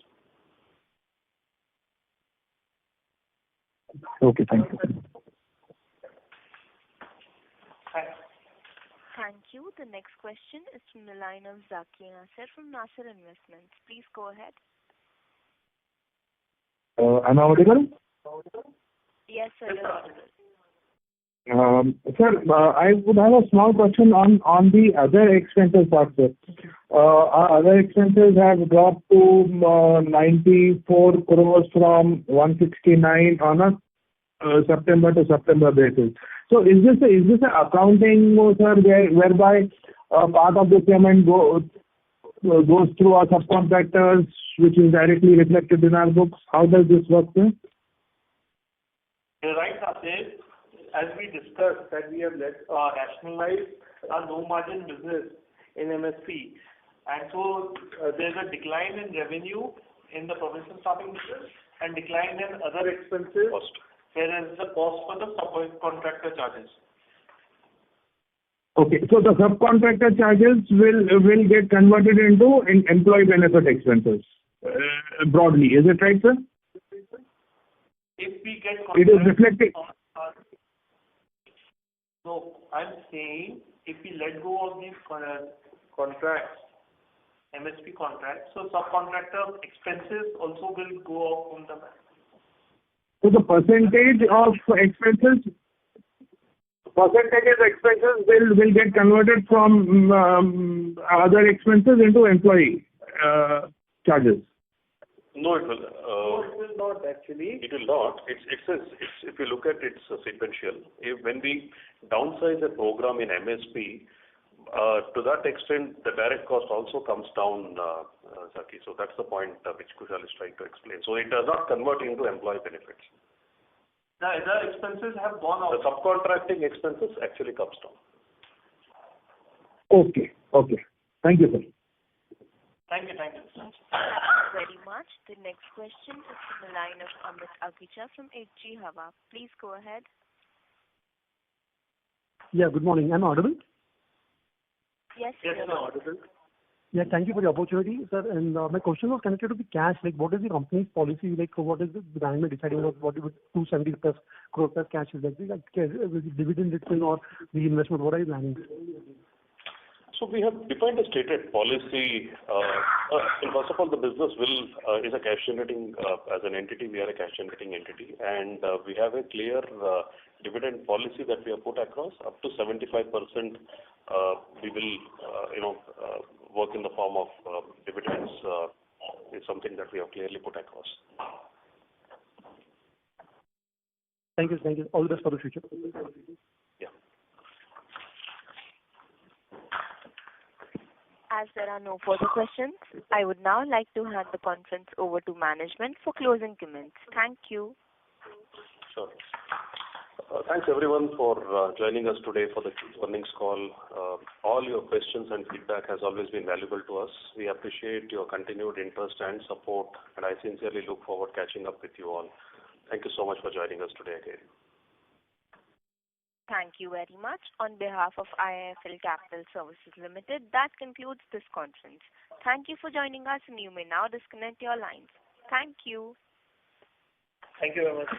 Okay, thank you. Thanks. Thank you. The next question is from the line of Zaki Nasser from Nasser Investments. Please go ahead. Am I audible? Yes, sir. You're audible. Sir, I would have a small question on the other expenses part, sir. Our other expenses have dropped to 94 crores from 169 on a September to September basis. So is this an accounting, sir, whereby part of the payment goes through our subcontractors, which is directly reflected in our books? How does this work, sir? You're right, Nasir. As we discussed that we have rationalized our low-margin business in MSP. And so there's a decline in revenue in the professional staffing business and decline in other expenses. Whereas the cost for the subcontractor charges. Okay, so the subcontractor charges will get converted into employee benefit expenses broadly. Is it right, sir? If we get it is reflected. No, I'm saying if we let go of these contracts, MSP contracts, so subcontractor expenses also will go up from the back. So the percentage of expenses will get converted from other expenses into employee charges. No, it will. No, it will not actually. It will not. It's if you look at it, it's sequential. When we downsize a program in MSP, to that extent, the direct cost also comes down, Zaki. So that's the point which Kushal is trying to explain. So it does not convert into employee benefits. The other expenses have gone up. The subcontracting expenses actually comes down. Okay. Thank you, sir. Thank you. Thank you very much. The next question is from the line of Amit Agicha from HG Hava. Please go ahead. Yeah, good morning. Am I audible? Yes, you're audible. Yeah, thank you for the opportunity, sir. And my question was connected to the cash. Like, what is the company's policy? Like, what is the management deciding what 270 plus crore plus cash is like? Dividend return or reinvestment? What are you planning? So we have defined a stated policy. First of all, the business is a cash generating as an entity. We are a cash generating entity, and we have a clear dividend policy that we have put across. Up to 75%, we will work in the form of dividends. Is something that we have clearly put across. Thank you. All the best for the future. Yeah. As there are no further questions, I would now like to hand the conference over to management for closing comments. Thank you. Sure. Thanks everyone for joining us today for the earnings call. All your questions and feedback has always been valuable to us. We appreciate your continued interest and support, and I sincerely look forward catching up with you all. Thank you so much for joining us today again. Thank you very much. On behalf of IIFL Capital Services Limited, that concludes this conference. Thank you for joining us, and you may now disconnect your lines. Thank you. Thank you very much.